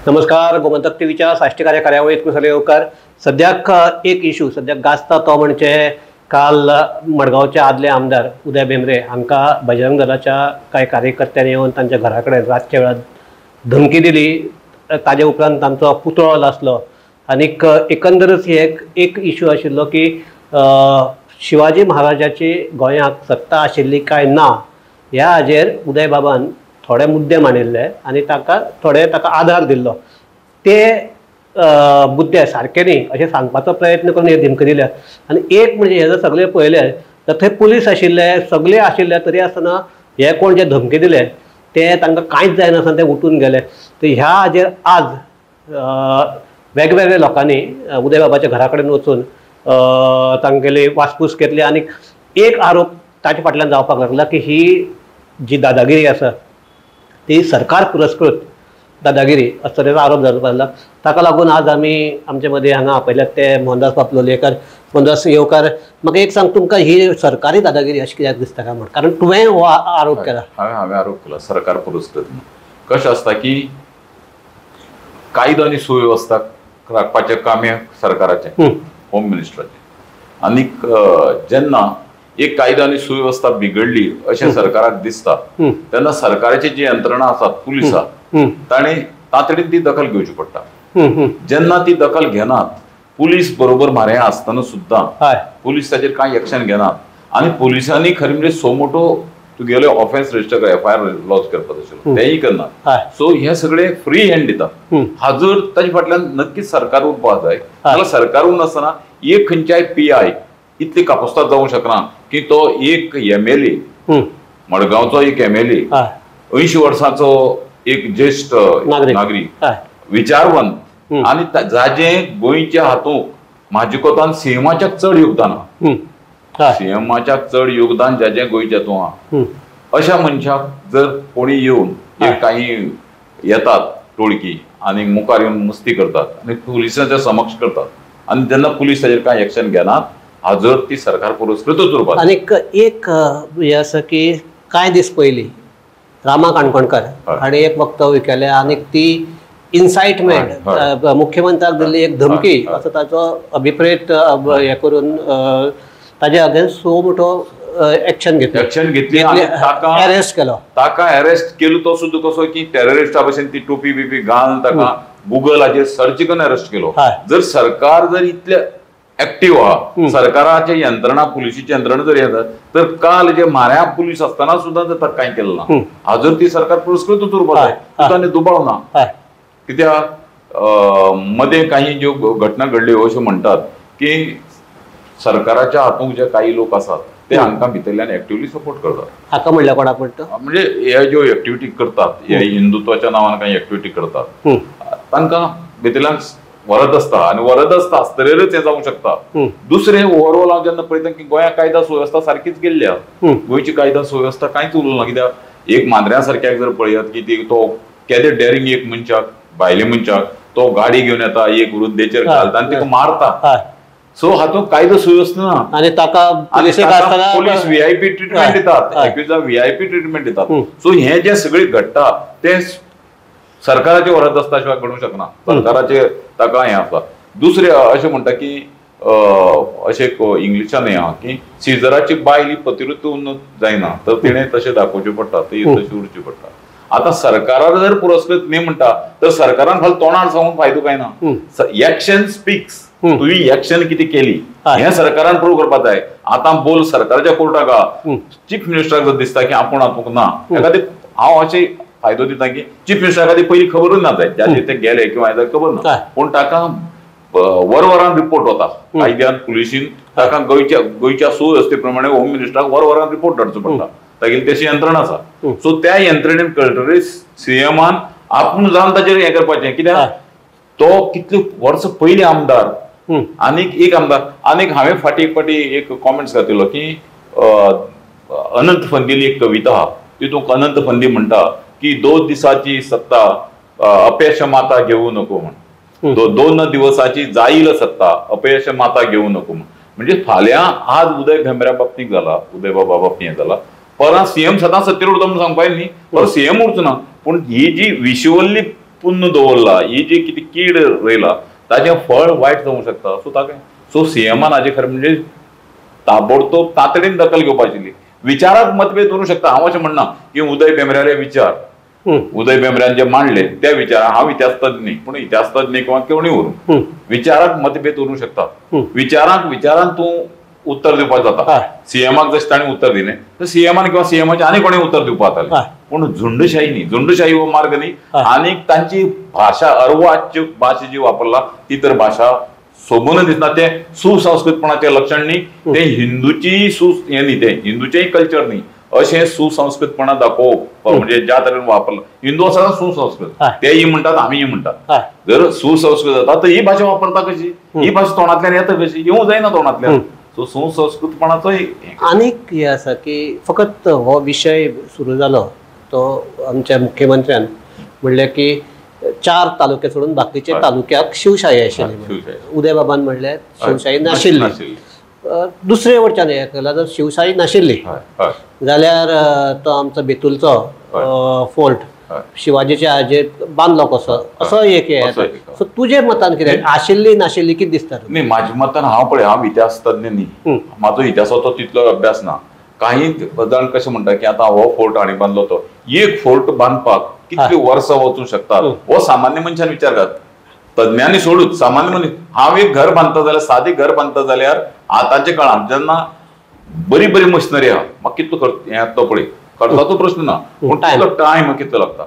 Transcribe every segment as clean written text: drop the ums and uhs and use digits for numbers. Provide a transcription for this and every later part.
नमस्कार. गोमंतक टीव्हीच्या साश्टीकार्य कार्यावळीत कुशल येवकार. सद्याक एक इशू सद्याक गाजता तो म्हणजे काल मडगांवचे आदले आमदार उदय भेंब्रे हांकां बजरंग दलाच्या कांय कार्यकर्त्यांनी येवन तांच्या घरा कडेन रातच्या वेळार धमकी दिली. ताजे उपरांत तांचो पुतळो लासलो आनीक एकंदरच एक इशू आशिल्लो की शिवाजी महाराजाची गोंयांत सत्ता आशिल्ली काय ना ह्या हाजेर उदय बाबान थोडे मुद्दे मांडिल्ले आनी ताका आधार दिल्लो. ते मुद्दे सारके न्ही अशें सांगपाचो प्रयत्न करून हे धमकी दिल्या. आनी एक म्हणजे हे जर सगळे पळयले तर थंय पुलीस आशिल्ले सगळे आशिल्ले तरी आसतना हे कोण जे धमकी दिले ते तांकां कांयच जायनासतना ते उठून गेले. तर ह्या हाजेर आज वेगवेगळ्या लोकांनी उदय बाबाच्या घरा कडेन वचून तांगेली वासपूस घेतली आनी एक आरोप ताचे फाटल्यान जावपाक लागला की ही जी दादागिरी आसा ती सरकार पुरस्कृत दादागिरी असो तरेचो आरोप जावपाक लागला. ताका लागून आज आमी आमचे मदीं हांगा आपयल्यात ते मोहनदास लोलयेकर. मोहनदास येवकार, म्हाका एक सांग, तुमकां ही सरकारी दादागिरी अशी कित्याक दिसता काय म्हण? कारण तुवें हो आरोप केला. हांवें आरोप केला सरकार पुरस्कृत. कशें आसता की कायदो आनी सुवेवस्था राखपाचें काम हें सरकाराचें, होम मिनिस्टराचें. आनीक जेन्ना एक कायदो आनी सुवेवस्था बिगडली अशें सरकाराक दिसता तेन्ना सरकाराची जी यंत्रणा आसात पुलीस ताणें तातडीन ती दखल घेवची पडटा. जेन्ना ती दखल घेनात, पुलीस बरोबर म्हारे आसतना सुद्दां पुलीस ताचेर कांय एक्शन घेनात आनी पुलिसांनी खरें म्हणजे सो मोठो तुगेले ऑफेन्स रजिस्टर कर FIR लॉन्च करपाक आशिल्लो तेंय करनात. सो हे सगळे फ्री हँड दिता. हाजर ताचे फाटल्यान नक्कीच सरकार उरपाक जाय. नाल्यार सरकार उरनासतना एक खंयच्याय PI इतली कापोस्ताद जावंक शकना की तो एक MLA, मडगांवचो एक MLA, 80 वर्सांचो एक ज्येष्ठ नागरीक, विचारवंत आनी जाचे गोंयच्या हातूंत म्हाजे कोतान सीएमाच्या चड योगदान आहा, सीएमाच्या चड योगदान ज्याचे गोंयच्या हातूंत आहा, अशा मनशाक जर कोणी येवन एक काही येतात टोळकी आनी मुखार येवन मस्ती करतात आनी पुलिसांच्या समक्ष करतात आनी जेन्ना पुलीस ताचेर कांय एक्शन घेनात, हाजर ती सरकार पुरस्कृतच उरपाक. आनीक एक हे आसा की कांय दीस पयलीं रामा काणकोणकर हाणें एक वक्तव्य केलें आनीक ती इन्साइटमेंट मुख्यमंत्र्याक दिल्ली एक धमकी असो ताचो अभिप्रेत हे करून ताजे अगेन्स्ट सो मोठो एक्शन घेतली आनी ताका अरेस्ट केलो. ताका अरेस्ट केलो तो सुद्दां कसो की टेररिस्टा भशेन ती टोपी बिपी घालून ताका गुगलाचेर सर्च करून अरेस्ट केलो. जर सरकार जर इतले ऍक्टिव्ह आहा, सरकाराचे यंत्रणा पुलिसीची यंत्रणा जर येतात तर काल जे म्हाऱ्या पुलीस असताना सुद्दां जर ताका कांय केलें ना, हाजर ती सरकार पुरस्कृतच उरपाक जाय. तांणी दुबाव ना. कित्याक मध्ये काही ज्यो घटना घडल्यो अश्यो म्हणटात की सरकाराच्या हातूंत जे काही लोक आसात ते हांकां भितरल्यान एक्टिवली सपोर्ट करतात. हाका म्हणल्यार कोणाक म्हणटा? म्हणजे हे ज्यो एक्टिविटी करतात, हे हिंदुत्वाच्या नांवान काही एक्टिविटी करतात, तांकां भितरल्यान वरद आसता आनी वरद आसता आसतरेरच हें जावंक शकता. दुसरें ओवरऑल हांव जेन्ना पळयता की गोंयांत कायदा सुवेवस्था सारकीच गेल्ल्या, गोंयची कायदा सुवेवस्था कांयच उरलो ना. कित्याक एक मांद्र्या सारक्याक जर पळयात की तो केदे डेरिंग एक मनशाक, भायले मनशाक तो गाडी घेवन येता, एक वृद्धेचेर घालता आनी ताका मारता. सो हातूंत कायदो सुवेवस्था ना आनी ताका पुलीस VIP ट्रिटमेंट दितात, एक्युजाक VIP ट्रिटमेंट दितात. सो हे जे सगळे घडटा ते सरकाराचे वरद आसता शिवाय घडूंक शकना. सरकाराचे ताका हें आसा. दुसरें अशें म्हणटा की अशें इंग्लिशान हें आहा की सिजराची बायल ही पतिवृत्य जायना तर तिणें तशें दाखोवचें पडटा, ती तशी उरची पडटा. आतां सरकारान जर पुरस्कृत न्ही म्हणटा तर सरकारान खाली तोंडार सांगून फायदो काय ना. Action speaks. तुवें एक्शन कितें केली हें सरकारान प्रूव करपाक जाय. आतां बोल सरकाराच्या कोर्टाक चीफ मिनिस्टराक जर दिसता की आपूण हातूंक ना, एखादी हांव अशें फायदो दिता की चीफ मिनिस्टराक ती पयलीं खबरूच ना जाय, ज्याचे ते गेले किंवा हें खबर ना, पूण ताका वरवरान रिपोर्ट वता कायद्यान पुलिसीन ताका गोंयच्या सुवेवस्थे प्रमाणे होम मिनिस्टराक वरवरान रिपोर्ट धाडचो पडटा. तागेली तशी यंत्रणा आसा. सो त्या यंत्रणेन कळटरी सीएमान आपूण जावन ताचेर हें करपाचें. कित्याक तो कितले वर्स पयलीं आमदार आनीक एक आमदार. आनीक हांवें फाटी एक कॉमेंट्स घातिल्लो की अनंत फंदीली एक कविता आहा, तितूंत अनंत फंदी म्हणटा की 2 दिसाची सत्ता अपयश माता घेवू नको म्हण, 2 दिवसाची जाईल सत्ता अपयश माता घेवू नको म्हण. म्हणजे फाल्यां आज उदय भेंब्र्या बाबतींत जाला, उदय बाबा बाबतींत जाला, परत सीएम सदां सत्तेर उरता म्हणून सांगपाक न्ही, पर सीएम उरचो ना. पूण ही जी विश्वल्ली पुन्न दवरला, ही जी कितें कीड रयला ताचें फळ वायट जावंक शकता. सो सीएमान हाजे खरें म्हणजे ताबडतोब तातडीन दखल घेवपाची. विचाराक मतभेद उरूंक शकता. हांव अशें म्हणना की उदय भेंब्रेले विचार, उदय भेंब्र्यान जे मांडले त्या विचार, हांव इतिहासतज्ञ न्ही, पूण इतिहासतज्ञ किंवा कोणूय उरूं, विचाराक मतभेद उरूंक शकता. विचारान तूं उत्तर दिवपाक जाता. सीएमाक जशें ताणें उत्तर दिलें तर सीएमान किंवा सीएमाचे आनी कोणें उत्तर दिवपाक जातालें. पूण झुंडशाही न्ही, झुंडशाही हो मार्ग न्ही. आनीक तांची भाशा अर्वाच्य भाशा जी वापरला ती तर भाशा सोबून दिसना. ते सुसंस्कृतपणाचें लक्षण न्ही, ते हिंदूची हें न्ही, ते हिंदूचेंय कल्चर न्ही. अशें सुसंस्कृतपणा दाखोवप म्हणजे ज्या तरेन वापरला. हिंदू आसा सुसंस्कृत, तेही म्हणटात आमीय म्हणटात. जर सुसंस्कृत जाता तर ही भाशा वापरता कशी, ही भाशा तोंडांतल्यान येता कशी, येवंक जायना तोंडांतल्यान. सो सुसंस्कृतपणाचो आनीक हे आसा की फकत हो विशय सुरू जालो तो आमच्या मुख्यमंत्र्यान म्हणलें की 4 तालुके सोडून बाकीचे तालुक्याक शिवशाही आशिल्ली. उदय बाबान म्हणलें शिवशाही नाशिल्ली. दुसरे वटच्यान हें केला, जर शिवशाही नाशिल्ली जाल्यार तो आमचो बेतूलचो फोर्ट शिवाजीच्या हाजेर बांदलो कसो, असो एक हे. सो तुजे मतान कितें, आशिल्ली नाशिल्ली कितें दिसता? न्ही, म्हाज्या मतान हांव इतिहासतज्ञ न्ही, म्हाजो इतिहासाचो तितलो अभ्यास ना. काही जाण कशें म्हणटा की आतां हो फोर्ट हांणी बांदलो, तो एक फोर्ट बांदपाक कितली वर्सां वचूंक शकतात हो सामान्य मनशान विचार कर. तज्ञांनी सोडूच सामान्य मनीस, हांव एक घर बांदता जाल्यार, सादें घर बांदता जाल्यार आतांच्या काळांत जेन्ना बरी बरी मशिनरी आहा, म्हाका कितलो खर्च हें तो पळय, खर्चाचो प्रश्न ना, पूण टायम कितलो लागता.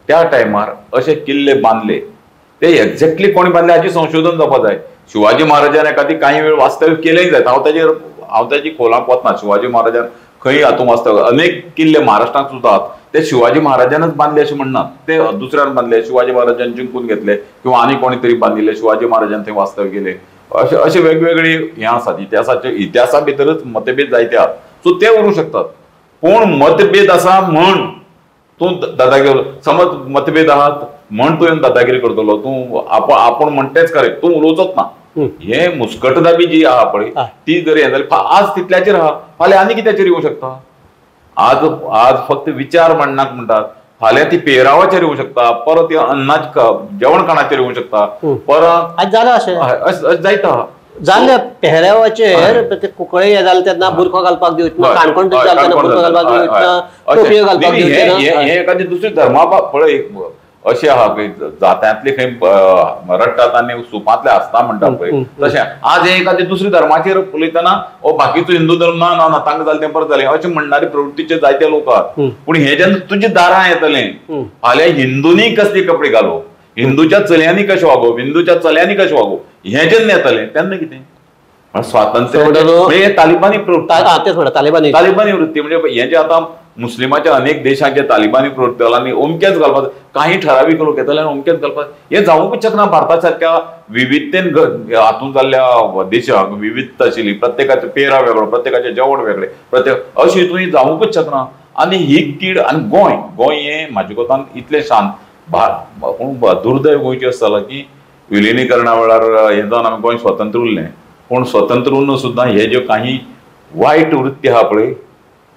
त्या टायमार अशे किल्ले बांदले ते एक्झॅक्टली कोणी बांदले हाची संशोधन जावपाक जाय. शिवाजी महाराजान एखादी काही वेळ वास्तव्य केलेंय जाय. हांव त्याची खोलांक वचना. शिवाजी महाराजान खंय हातूंत वास्तव्य, अनेक किल्ले महाराष्ट्रांत सुद्दां ते शिवाजी महाराजानच बांदले अशें म्हणनात, ते दुसऱ्यान बांदले, शिवाजी महाराजान जिंकून घेतले किंवा आनी कोणी तरी बांदिल्ले, शिवाजी महाराजान थंय वास्तव्य केले. अशे वेगवेगळे हे आसात. इतिहासा भितरच मतभेद जायते आहात. सो ते उरूंक शकतात. पूण मतभेद आसा म्हण तूं दादागिरी, समज मतभेद आहात म्हण तूं येवन दादागिरी करतलो, तूं आपूण म्हणटेच खरें, तूं उलोवचोच ना. हे मुस्कटदाबी जी आहा पळय ती जर हे जाली, आज तितल्याचेर आहा, फाल्यां आनी कित्याचेर येवंक शकता. आज फक्त विचार मांडनाक म्हणटात, फाल्यां ती पेहरावाचेर येवंक शकता, परत अन्नाच्या जेवण खाणाचेर येवंक शकता, परत जायता जाल्ल्या पेहरावाचेर ते कुंकळे हे जाले तेन्ना बुरखो घालपाक दिवचना, काणकोण बुरखो घालपाक दिवचना, टोपयो घालपाक दिवचना. हे एखादी दुसरी धर्मा पळय अशें आहा की जात्यांतले खंय रडटात आनी सुपांतले आसता म्हणटा पळय, तशें आज हे एखादी दुसरी धर्माचेर उलयतना बाकीचो हिंदू धर्म ना ना तांकां जालें तें परत जालें अशें म्हणणारे प्रवृत्तीचे जायते लोक आहात. पूण हे जेन्ना तुज्या दारां येतलें, फाल्यां हिंदूंनी कसले कपडे घालप, हिंदूच्या चलयांनी कशें वागोवप, हिंदूच्या चल्यांनी कशें वागोवप, हें जेन्ना येतलें तेन्ना कितें स्वातंत्र्य तालिबानी प्रवृत्ती, तालिबानी वृत्ती म्हणजे हे जे आतां मुस्लिमाच्या अनेक देशांचे तालिबानी प्रवृत्ती आनी अमकेच घालपाक, काही ठरावीक लोक येतले आनी अमकेच घालपाक, हे जावंकूच शकना. भारता सारख्या विविधतेन हातूंत जाल्ल्या देशाक विविधता आशिल्ली, प्रत्येकाचो पेहराव वेगळो, प्रत्येकाचें जेवण वेगळें, अशें हितून जावंकूच शकना. आनी ही कीड, आनी गोंय हें म्हाजे कोतान इतलें शांत, पूण दुर्दैव गोंयचें अशें जालां की विलिनीकरणा वेळार हें जावन आमी गोंय स्वतंत्र उरलें, पूण स्वतंत्र उरून सुद्दां हे ज्यो काही वायट वृत्ती आहा पळय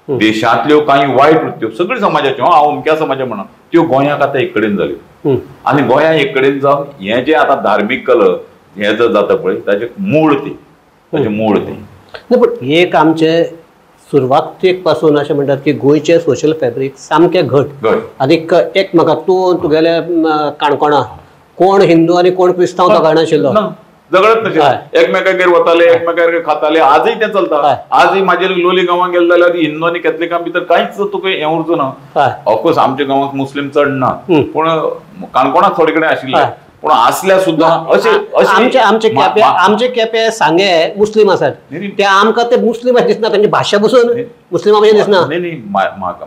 देशांतल्यो, काही वायट वृत्त्यो सगळ्या समाजाच्यो, हांव अमक्या समाजा म्हणा, त्यो गोंयाक आतां एक कडेन जाल्यो. आनी गोंया एक कडेन जावन हें जें आतां धार्मीक कलह हें जर जाता पळय ताचें मूळ ते. पूण एक आमचे सुरवातेक पासून अशें म्हणटात की गोंयचें सोशल फॅब्रीक सामकें घट. आनीक एक म्हाका तुगेले काणकोणा कोण हिंदू आनी कोण क्रिस्तांव तो कळनाशिल्लो, झगडत नशे, एकमेकागेर वताले, एकमेकागेर खाताले, आजय तें चलता. आजय म्हाजे लोलये गांवांत गेले जाल्यार हिंदू आनी कॅथलिकां भितर कांयच तुका हें उरचो ना. ऑफकोर्स आमच्या गांवांत मुस्लीम चड ना, पूण काणकोणाक थोडे कडेन आशिल्ले, पूण आसल्या सुद्दां आमचे केपे सांगे मुस्लीम आसात, ते आमकां ते मुस्लीम दिसना, तांची भाशा पसून मुस्लिमा भशेन दिसना.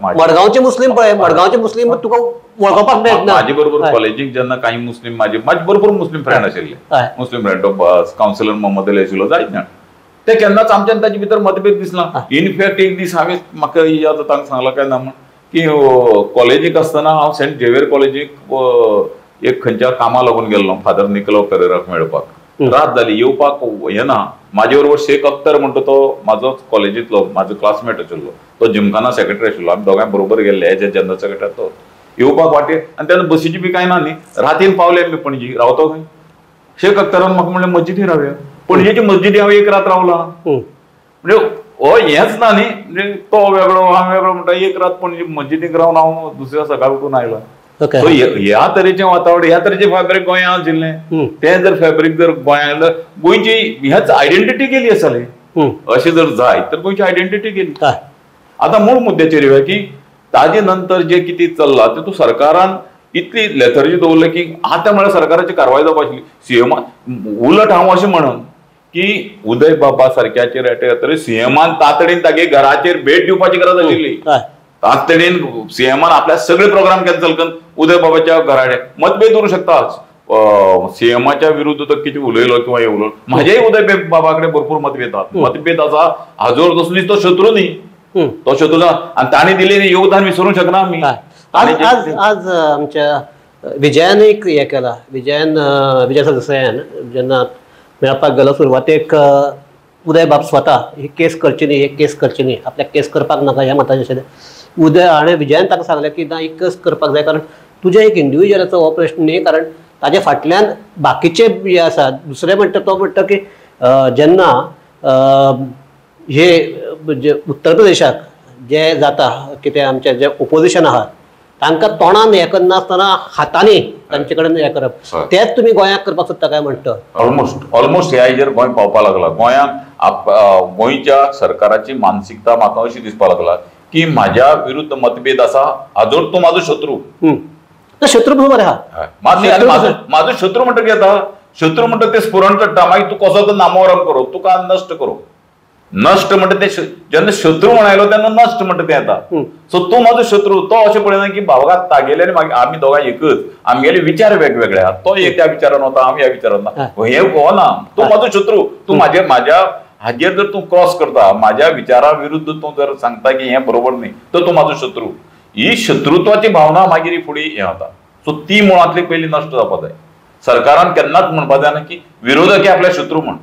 मडगांवचे मुस्लीम पळय, मडगांवचे मुस्लीम तुका वळखपाक मेळना. म्हाजे बरोबर कॉलेजीक जेन्ना काही मुस्लीम म्हाजे बरोबर मुस्लीम फ्रेंड आशिल्ले, मुस्लीम फ्रेंड कावन्सिलर मोहम्मद अली आशिल्लो, जायत जाण, ते केन्नाच आमच्यान ताचे भितर मतभेद दिसना. इनफॅक्ट एक दीस हांवें म्हाका याद तांकां सांगला काय ना म्हण की कॉलेजीक आसतना हांव सेंट झेवियर कॉलेजीक एक खंयच्या कामा लागून गेल्लो फादर निकोलो पेरेराक मेळपाक. रात जाली, येवपाक हें ना. म्हाजे बरोबर शेख अख्तर म्हणटा तो म्हाजो कॉलेजींतलो म्हाजो क्लासमेट आशिल्लो, तो जिमखाना सेक्रेटरी आशिल्लो. आमी दोगांय बरोबर गेल्ले, एज ए जनरल सेक्रेटरी तो. येवपाक वाटे आनी तेन्ना बसीची बी कांय ना न्ही, रातीन पावले आमी पणजी. रावता खंय? शेख अख्तरान म्हाका म्हणलें मस्जिदीन रावया. पणजेची मस्जिदी हांव एक रात रावला. म्हणजे हो हेंच ना न्ही, म्हणजे तो वेगळो हांव वेगळो म्हणटा, एक रात पणजे मस्जिदीक रावन हांव दुसऱ्या सकाळी उठून आयला. सो ह्या तरेचें वातावरण, ह्या तरेचें फॅब्रीक गोंयांत आशिल्लें, तें जर फॅब्रीक जर गोंयांत गोंयची ह्याच आयडेंटिटी गेली आसली. अशें जर जाय तर गोंयची आयडेंटिटी गेली. आतां मूळ मुद्द्याचेर येवया की ताजे नंतर जे कितें चल्लां तेतूंत सरकारान इतली लेथर्जी दवरली की आतां म्हळ्यार सरकाराची कारवाय जावपाक आशिल्ली. सीएमान उलट हांव अशें म्हणन की उदय बाबा सारक्याचेर अटॅक जातकीर सीएमान तातडीन तागे घराचेर भेट दिवपाची गरज आशिल्ली. तातडीन सीएमान आपल्या सगळे प्रोग्राम कॅन्सल करून उदय बाबाच्या घराडे मतभेद उरूंक शकता. सीएमाच्या विरुद्ध तो कितें उलयलो किंवा हे उलयलो, म्हाजेय उदय बाबा कडेन भरपूर मतभेद आसा. हाजो तसो तो शत्रू न्ही, तो शत्रू ना, आनी ताणी दिलेलें योगदान विसरूंक शकना आमी. आज आमच्या विजयान एक हे केला, विजय सरदेसायान जेन्ना मेळपाक गेलो सुरवातेक उदय बाब स्वता ही केस करची न्ही, एक केस करची न्ही, आपल्याक केस करपाक नाका ह्या मताचें आशिल्लें. विजयान ताका सांगलें की ना एक केस करपाक जाय, कारण तुज्या एक इंडिव्हिज्युअलाचो हो प्रश्न न्ही, कारण ताजे फाटल्यान बाकीचे जे आसा. दुसरें म्हणटा तो म्हणटा की जेन्ना हे जे उत्तर प्रदेशाक जे जाता कितें आमचे जे ओपोजिशन आहा तांकां तोंडान हें करनासतना हातांनी तांचे कडेन हें करप, तेच तुमी गोंयांत करपाक सोदता काय म्हणटा. ऑलमोस्ट ह्या हेजेर गोंय पावपाक लागला. गोंयांत गोंयच्या सरकाराची मानसिकता म्हाका अशी दिसपाक लागला की म्हाज्या विरुद्ध मतभेद आसा, हाजोर तूं म्हाजो शत्रू. शत्रू बरोबर आहा, म्हाजो शत्रू म्हणटा कितें जाता, शत्रू म्हणटा ते स्फुरण काडटा, मागीर तूं कसो तो नामोहरम करो, तुका नश्ट करो. नष्ट म्हणटा ते जेन्ना शत्रू म्हणायलो तेन्ना नष्ट म्हणटा तें येता. सो तूं म्हाजो शत्रू. तो अशें पळयना की बाबा तागेले आनी मागीर आमी दोगांय एकच, आमगेले विचार वेगवेगळे आहात. तो एक त्या विचारान वता, हांव ह्या विचारान ना. हे हो ना, तूं म्हाजो शत्रू. तूं म्हाज्या हाजेर जर तूं क्रॉस करता, म्हाज्या विचारा विरुद्ध तूं जर सांगता की हें बरोबर न्ही, तर तूं म्हाजो शत्रू. ही शत्रुत्वाची भावना मागीर फुडें हें जाता. सो ती मुळांतली पयली नश्ट जावपाक जाय. सरकारान केन्नाच म्हणपाक जायना की विरोधक हे आपले शत्रू म्हण.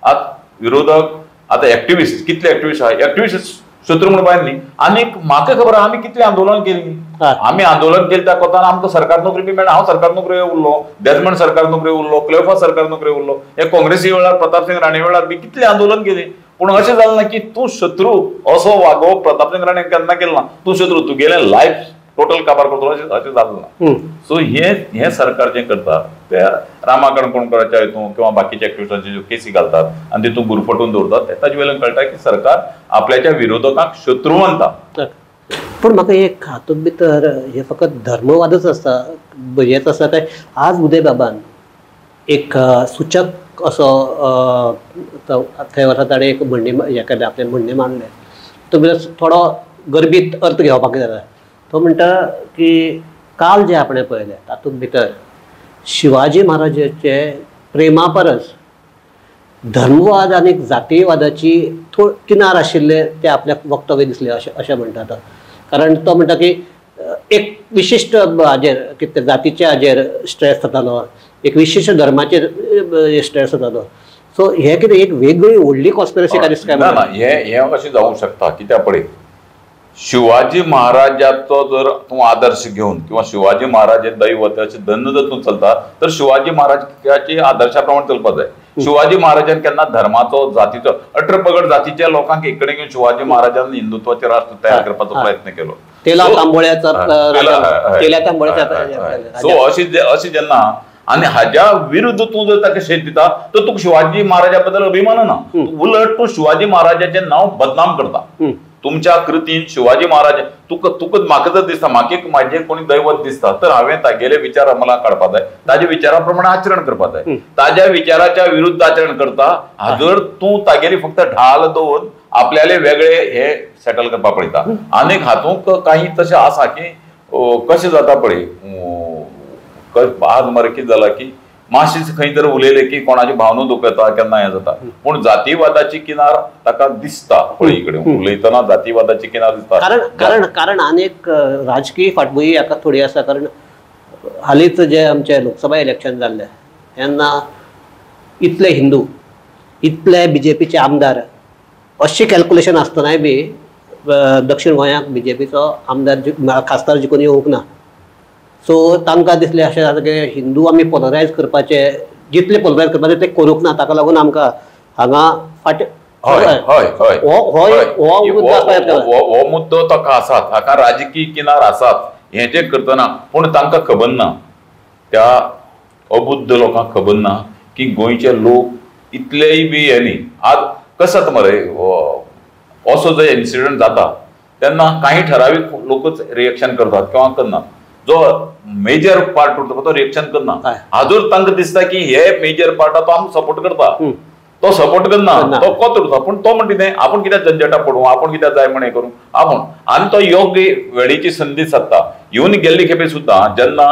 आतां विरोधक आतां एक्टिविस्ट कितले एक्टिविस्ट आहा, एक्टिविस्ट शत्रू म्हणून पाहिजे न्ही. आनीक म्हाका खबर आहा आमी कितली आंदोलन केली. आमी आंदोलन केलें त्या कोतान आमकां सरकार नोकरी बी मेळ्ळा. हांव सरकार नोकरी उरलो, देजमंड सरकार नोकरी उरलो, क्लेफा सरकार नोकरी उरलो. हे काँग्रेसी वेळार प्रताप सिंग राणे वेळार बी कितली आंदोलन केली. पूण अशें जालें ना की तूं शत्रू असो वागोवप प्रताप सिंग राणे केन्ना केलें ना. तूं शत्रू, तुगेलें लायफ टोटल काबार करतलो अशें जालें ना. सो हे सरकार जें करता ते रामा कणकोणकराच्या हितून किंवा बाकीच्या एक्टिविस्टांच्यो ज्यो केसी घालतात आनी तितून गुरफटून दवरतात, ताजे वयल्यान कळटा की सरकार आपल्याच्या विरोधकांक शत्रू मानता. पूण म्हाका एक हातूंत भितर हे फकत धर्मवादच आसता, हेच आसा काय. आज उदय बाबान एक सुचक असो थंय वता ताणें एक म्हणणें हें केलें, आपलें म्हणणें मांडलें. तो थोडो गर्भीत अर्थ घेवपाक जाय. तो म्हणटा की काल जे आपणें पळयलें तातूंत भितर शिवाजी महाराजाचे प्रेमा परस धर्मवाद आनी जातीयवादाची किनार आशिल्ले ते आपल्याक वक्तव्य दिसले अशें म्हणटा तो. कारण तो म्हणटा की एक विशिश्ट हाजेर कितें जातीच्या हाजेर स्ट्रेस जातालो, एक विशिश्ट धर्माचेर स्ट्रेस जातालो. सो हे कितें एक वेगळी व्हडली कॉन्स्पिरसी काय दिसता ना. हे अशें जावंक शकता कित्याक पळय, शिवाजी महाराजाचो जर तूं आदर्श घेवन किंवा शिवाजी महाराज हे दैवत अशें धन्न जर तूं चलता तर शिवाजी महाराजाची आदर्शा प्रमाणे चलपाक जाय. शिवाजी महाराजान केन्ना धर्माचो जातीचो अठरपगड जातीच्या लोकांक एक कडेन घेवन शिवाजी महाराजान हिंदुत्वाचे राष्ट्र तयार करपाचो प्रयत्न केलो. सो अशी जेन्ना आनी हाज्या विरुद्ध तूं जर ताका शेत दिता तर तुका शिवाजी महाराजा बद्दल अभिमान ना. उलट तूं शिवाजी महाराजाचें नांव बदनाम करता. तुमच्या कृतीन शिवाजी महाराज तुका म्हाका जर दिसता म्हाका म्हाजें कोणी दैवत दिसता तर हांवें तागेले विचार अमलाक काडपाक जाय, ताज्या विचारा प्रमाणे आचरण करपाक जाय. ताज्या विचाराच्या विरुद्ध आचरण करता हाजर तूं तागेली फक्त ढाल दवरून आपल्याले वेगळे हे सेटल करपाक पळयता. आनीक हातूंक काही तशें आसा की कशें जाता पळय, आज मरे कितें जाला की मातशें खंय जर उलयलें की कोणाची भावना दुखता केन्ना हें जाता. पूण जातीवादाची किनार ताका दिसता पळय कडेन उलयतना जातीवादाची किनार दिसता. कारण आनीक राजकीय फाटभुंय हाका थोडी आसा. कारण हालींच जे आमचे लोकसभा इलेक्शन जाल्ले तेन्ना इतले हिंदू इतले बीजेपीचे आमदार अशें कॅल्क्युलेशन आसतनाय बी दक्षिण गोंयांत बीजेपीचो आमदार खासदार जिखून येवंक ना. सो तांकां दिसलें अशें जाता की हिंदू आमी पोलरायज करपाचे, जितले पोलरायज करपाचे ते करूंक ना, ताका लागून आमकां हांगा फाट हो मुद्दो ताका आसा, ताका राजकीय किनार आसात, हे जे करतना, पूण तांकां खबर ना, त्या अबुद्ध लोकांक खबर ना की गोंयचे लोक इतलेय बी हे न्ही. आज कसं जाता मरे, असो जो इन्सिडंट जाता तेन्ना काही ठरावीक लोकच रिएक्शन करतात किंवा करनात, जो मेजर पार्ट उरता तो रिएक्शन करना. हाजूर तांकां दिसता की हे मेजर पार्टा तो आमी सपोर्ट करता, तो सपोर्ट करना, तो कोत उरता, पूण तो म्हणटा तें आपण कित्याक झंझटा पडू, आपण कित्याक जाय म्हण हें करूं आपण. आनी तो योग्य वेळेची संदी सादता. येवन गेल्ले खेपे सुद्दां जेन्ना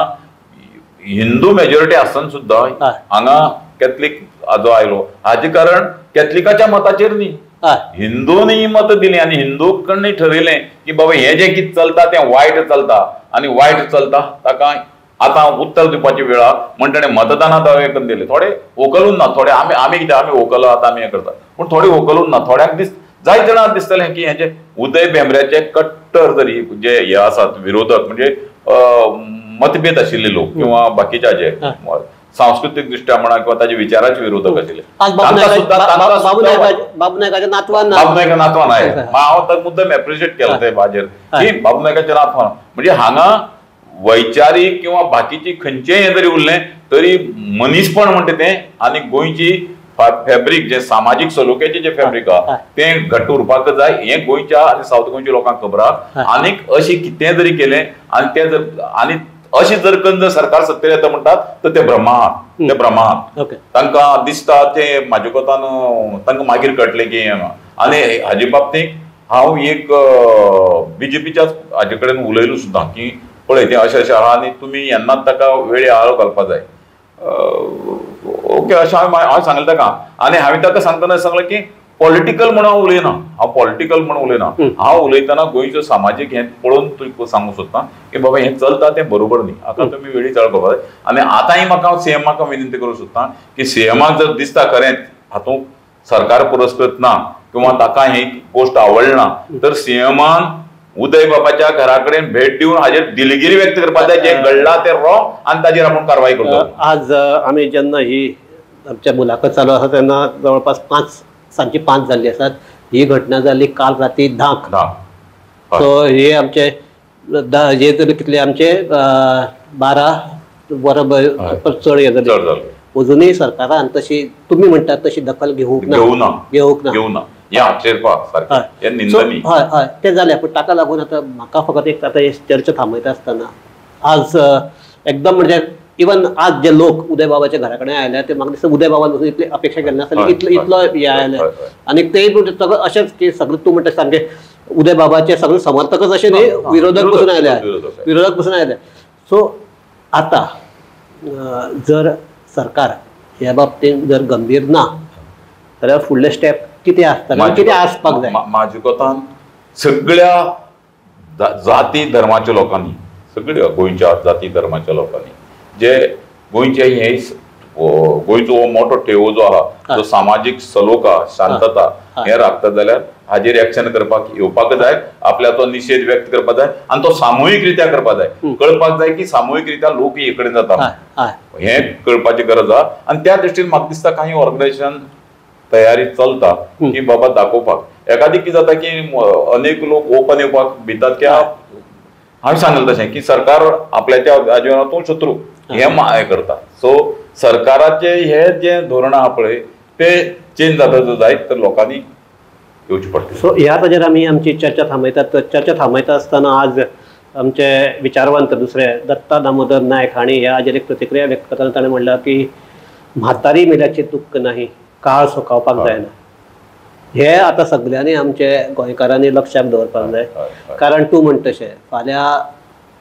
हिंदू मेजॉरिटी आसतना सुद्दां हांगा कॅथलीक जो आयलो, हाजे कारण कॅथलिकाच्या मताचेर न्ही, हिंदूंनी मत दिली आनी हिंदूंनी ठरयलें की बाबा हें जें कितें चलता तें वायट चलता, आनी वायट चलता ताका आतां उत्तर दिवपाची वेळ आहा म्हण ताणें मतदानांत हे करून दिले. थोडे व्हंकलून ना, थोडे आमी कितें आमी व्हंकल आतां आमी हें करता, पूण थोडे व्हंकलून ना. थोड्यांक जाय जाणांक दिसतलें की हें जे उदय भेंब्र्याचे कट्टर जरी जे हे आसात विरोधक, म्हणजे मतभेद आशिल्ले लोक किंवा बाकीच्या जे सांस्कृतिक दृष्ट्या म्हणा किंवा ताचे विचाराचे विरोधक आशिल्ले, बाबू नायकाच्या नातवान आहे. हांव ताका मुद्दम एप्रिशिएट केला ते भाजेर की बाबू नायकाच्या नातवान, म्हणजे हांगा वैचारीक किंवा बाकीची खंयचेय हें जरी उरलें तरी मनीसपण म्हणटा तें आनी गोंयची फॅब्रीक जे सामाजीक सलोख्याचे जे फॅब्रीक आहा तें घट्ट उरपाक जाय. हें गोंयच्या आनी सावथ गोंयच्या लोकांक खबर आहा. आनीक अशें कितें जरी केलें आनी तें जर आनी अशें जर करून जर सरकार सत्तेर येता म्हणटात तर ते भ्रम आहात, ते भ्रम आहात. तांकां दिसता ते म्हाजे कोतान तांकां मागीर कळटलें की आनी हाजे बाबतींत हांव एक बीजेपीच्या हाजे कडेन उलयलो सुद्दां की पळय तें अशें अशें आहा आनी तुमी येन्नाच ताका वेळी आळो घालपाक जाय. ओके अशें हांवें सांगलें ताका. आनी हांवें ताका सांगतना सांगलें की पॉलिटिकल म्हणून हांव उलयना, हांव पॉलिटिकल म्हणून उलयना, हांव उलयतना गोंयचो सामाजीक हें पळोवन तुका सांगूं सोदतां की बाबा हें चलता तें बरोबर न्ही, आतां तुमी वेळी चाळ करपाक जाय. आनी आतांय म्हाका सीएमाक विनंती करूंक सोदतां की सीएमाक जर दिसता खरेंच हातूंत सरकार पुरस्कृत ना किंवा ताका ही पोस्ट आवडना तर सीएमान उदय बाबाच्या घरा कडेन भेट दिवन हाजेर दिलगिरी व्यक्त करपाक जाय, जें घडलां तें रॉंग आनी ताजेर आपूण कारवाय करतो. आज आमी जेन्ना ही आमच्या मुलाखत चालू आसा तेन्ना जवळपास सांजची 5 जाल्ली आसात. ही घटना जाल्ली काल राती 10. सो हे आमचे हे तरी कितले आमचे 12 वरां चड हे जाले. अजुनूय सरकारान तशी तुमी म्हणटात तशी दखल घेवंक ना. हय ते जालें. पूण ताका लागून आतां म्हाका फकत एक आतां चर्चा थांबयता आसतना आज एकदम म्हणजे इवन आज जे लोक उदय बाबाच्या घरा कडेन आयले ते म्हाका दिसता उदय बाबान वचून इतली अपेक्षा केली नासली इतलो हे आयले. आनी ते सगळं अशेंच की सगळें तूं म्हणटा सामके उदय बाबाचे सगळे समर्थकच अशें न्ही, विरोधक पसून आयले. सो आतां जर सरकार ह्या बाबतींत जर गंभीर ना जाल्यार फुडले स्टेप कितें आसता, कितें आसपाक जाय? म्हाजे कोतान सगळ्या जाती धर्माच्या लोकांनी, सगळ्या गोंयच्या जाती धर्माच्या लोकांनी जे गोंयचे हे गोंयचो मोठो ठेवो जो आहा, जो सामाजीक सलोखा शांतता हे राखता जाल्यार हाजेर एक्शन करपाक येवपाक जाय, आपल्याचो निषेध व्यक्त करपाक जाय आनी तो सामुहीक रित्या करपाक जाय. कळपाक जाय की सामुहीक रित्या लोक हे कडेन जाता हे कळपाची गरज आहा. आनी त्या दृश्टीन म्हाका दिसता काही ऑर्गनायझेशन तयारी चलता की बाबा दाखोवपाक. एखादी कितें जाता की अनेक लोक ओपन येवपाक भितात की हांवें सांगलें तशें की सरकार आपल्याच्या आजिवनांतूं शत्रू हे करता. सो सरकाराचे हे जे धोरण आहा पळय ते चेंज जाता जायत तर लोकांनी येवची पडटलें. सो ह्या ताजेर आमी आमची चर्चा थांबयतात. तर चर्चा थांबयता आसतना आज आमचे विचारवंत दुसरे दत्ता दामोदर नायक हांणी ह्या हाजेर एक प्रतिक्रिया व्यक्त करताना ताणें म्हणलां की म्हातारी मेल्याचें दुख्ख नाही, काळ सोकावपाक जायना. हे आतां सगळ्यांनी आमचे गोंयकारांनी लक्षात दवरपाक जाय. कारण तूं म्हणटा तशें फाल्यां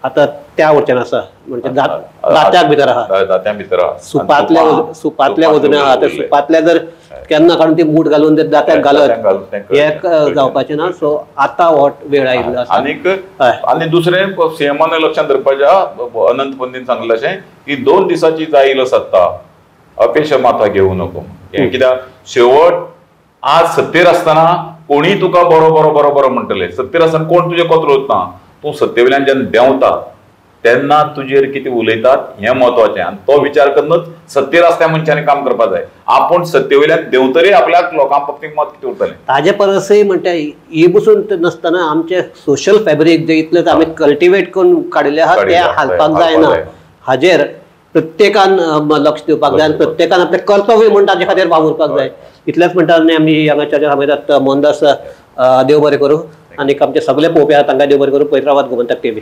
आतां त्या वचन आसा म्हणजे दात्याक भितर आहा, सुपातल्या वजन आहा, त्या सुपातल्या जर केन्ना काडून ती मूठ घालून जर दात्याक घालत हे जावपाचें ना. सो आतां हो वेळ आयिल्लो आसा. आनी दुसरें सीएमान लक्षांत दवरपाचें अनंत पंडीन सांगलें अशें की 2 दिसाची जायिल्लो सत्ता अपेक्षा माथा घेवं नको. कित्याक शेवट आज सत्तेर आसतना कोणी तुका बरो बरो बरो बरो म्हणटले, सत्तेर आसतना कोण तुजे कोत्र वचना. तूं सत्ते वयल्यान जेन्ना देंवता तेन्ना तुजेर कितें उलयतात हें महत्वाचें आनी तो विचार करूनच सत्तेर आसल्या मनशांनी काम करपाक जाय. आपूण सत्ते वयल्यान देंवतरी आपल्याक लोकां बाबतींत मत कितें उरतलें. ताजे परसय म्हणटा ही बसून नासतना आमचे सोशल फॅब्रीक जे इतलें आमी कल्टिवेट करून काडिल्ले आहा ते हालपाक जायना. हाजेर प्रत्येकान लक्ष दिवपाक जाय आनी प्रत्येकान आपलें कर्तव्य म्हण ताजे खातीर वावुरपाक जाय. इतलेंच म्हणटा आनी आमी हांगा चर्चा थांबयतात. मोहनदास देव बरें करूं आनी आमचे सगळे पळोवपी आहा तांकां देव बरें करूं. पैत्राबाद गोमंतक टीव्ही.